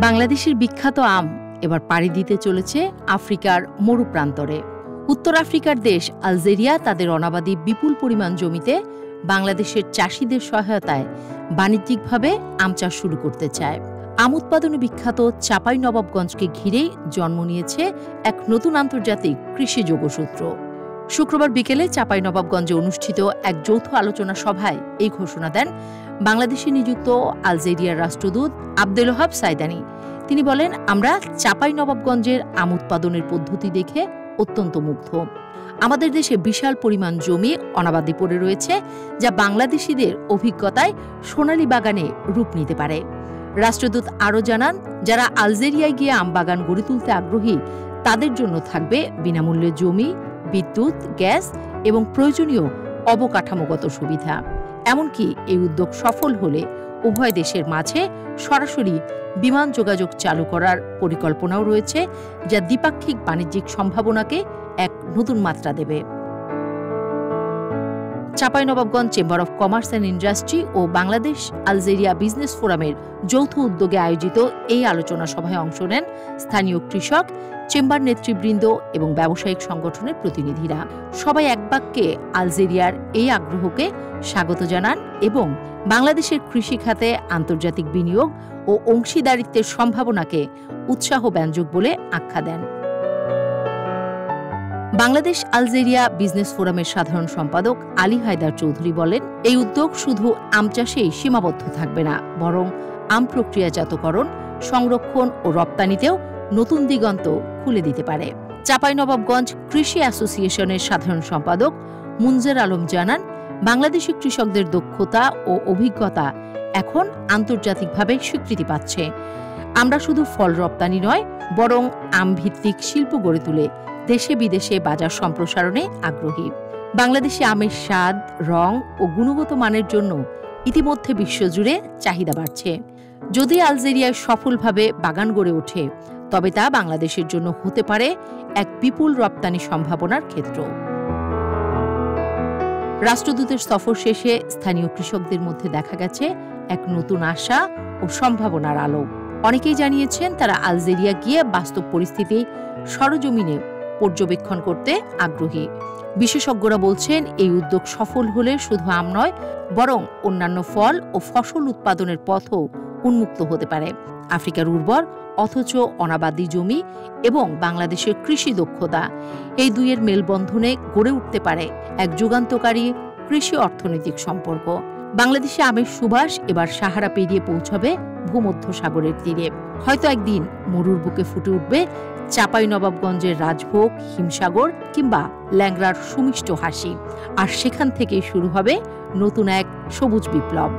বাংলাদেশের বিখ্যাত আম এবার পাড়ি দিতে চলেছে আফ্রিকার মরুপ্রান্তরে। উত্তর আফ্রিকার দেশ আলজেরিয়া তাদের অনাবাদী বিপুল পরিমাণ জমিতে বাংলাদেশের চাষিদের সহায়তায় বাণিজ্যিকভাবে আম চাষ শুরু করতে চায়। আম উৎপাদনে বিখ্যাত চাঁপাইনবাবগঞ্জকে ঘিরেই জন্ম নিয়েছে এক নতুন আন্তর্জাতিক কৃষি যোগসূত্র। শুক্রবার বিকেলে চাঁপাইনবাবগঞ্জে অনুষ্ঠিত এক যৌথ আলোচনা সভায় এই ঘোষণা দেন বাংলাদেশে নিযুক্ত আলজেরিয়ার রাষ্ট্রদূত আব্দেল ওহাব সাইদানি। তিনি বলেন, আমরা চাঁপাইনবাবগঞ্জের আম উৎপাদনের পদ্ধতি দেখে অত্যন্ত মুগ্ধ। আমাদের দেশে বিশাল পরিমাণ জমি অনাবাদি পড়ে রয়েছে, যা বাংলাদেশিদের অভিজ্ঞতায় সোনালী বাগানে রূপ নিতে পারে। রাষ্ট্রদূত আরও জানান, যারা আলজেরিয়ায় গিয়ে আম বাগান গড়ে তুলতে আগ্রহী তাদের জন্য থাকবে বিনামূল্যে জমি, বিদ্যুৎ, গ্যাস এবং প্রয়োজনীয় অবকাঠামোগত সুবিধা। এমনকি এই উদ্যোগ সফল হলে উভয় দেশের মাঝে সরাসরি বিমান যোগাযোগ চালু করার পরিকল্পনাও রয়েছে, যা দ্বিপাক্ষিক বাণিজ্যিক সম্ভাবনাকে এক নতুন মাত্রা দেবে। Chapainawabganj chamber of commerce and industry ও বাংলাদেশ আলজেরিয়া বিজনেস ফোরামের যৌথ উদ্যোগে আয়োজিত এই আলোচনা সভায় অংশ নেন স্থানীয় কৃষক, চেম্বার নেতৃবৃন্দ এবং ব্যবসায়িক সংগঠনের প্রতিনিধিরা। সবাই এক বাক্যে আলজেরিয়ার এই আগ্রহকে স্বাগত জানান এবং বাংলাদেশের কৃষি খাতে আন্তর্জাতিক বিনিয়োগ ও অংশীদারিত্বের সম্ভাবনাকে উৎসাহব্যঞ্জক বলে আখ্যা দেন। বাংলাদেশ আলজেরিয়া বিজনেস ফোরামের সাধারণ সম্পাদক আলী হায়দার চৌধুরী বলেন, এই উদ্যোগ শুধু আম চাষেই সীমাবদ্ধ থাকবে না, বরং আম প্রক্রিয়াজাতকরণ, সংরক্ষণ ও রপ্তানিতেও নতুন দিগন্ত খুলে দিতে পারে। চাঁপাইনবাবগঞ্জ কৃষি অ্যাসোসিয়েশনের সাধারণ সম্পাদক মুনজের আলম জানান, বাংলাদেশি কৃষকদের দক্ষতা ও অভিজ্ঞতা এখন আন্তর্জাতিকভাবে স্বীকৃতি পাচ্ছে। আমরা শুধু ফল রপ্তানি নয়, বরং আম ভিত্তিক শিল্প গড়ে তুলে দেশে বিদেশে বাজার সম্প্রসারণে আগ্রহী। বাংলাদেশে আমের স্বাদ, রং ও গুণগত মানের জন্য ইতিমধ্যে বিশ্বজুড়ে চাহিদা বাড়ছে। যদি আলজেরিয়ায় সফলভাবে বাগান গড়ে ওঠে, তবে তা বাংলাদেশের জন্য হতে পারে এক বিপুল রপ্তানি সম্ভাবনার ক্ষেত্র। রাষ্ট্রদূতের সফর শেষে স্থানীয় কৃষকদের মধ্যে দেখা গেছে এক নতুন আশা ও সম্ভাবনার আলো। অনেকেই জানিয়েছেন তারা আলজেরিয়া গিয়ে বাস্তব পরিস্থিতি সরজমিনে পর্যবেক্ষণ করতে আগ্রহী। বিশেষজ্ঞরা বলছেন, এই উদ্যোগ সফল হলে শুধু আম নয়, বরং অন্যান্য ফল ও ফসল উৎপাদনের পথও উন্মুক্ত হতে পারে। আফ্রিকার উর্বর অথচ অনাবাদি জমি এবং বাংলাদেশের কৃষি দক্ষতা, এই দুইয়ের মেলবন্ধনে গড়ে উঠতে পারে এক যুগান্তকারী কৃষি অর্থনৈতিক সম্পর্ক। বাংলাদেশে আমের সুবাস এবার সাহারা পেরিয়ে পৌঁছাবে ভূমধ্য সাগরের তীরে। হয়তো একদিন মরুর বুকে ফুটে উঠবে চাঁপাইনবাবগঞ্জের রাজভোগ, হিমসাগর কিংবা ল্যাংড়ার সুমিষ্ট হাসি, আর সেখান থেকেই শুরু হবে নতুন এক সবুজ বিপ্লব।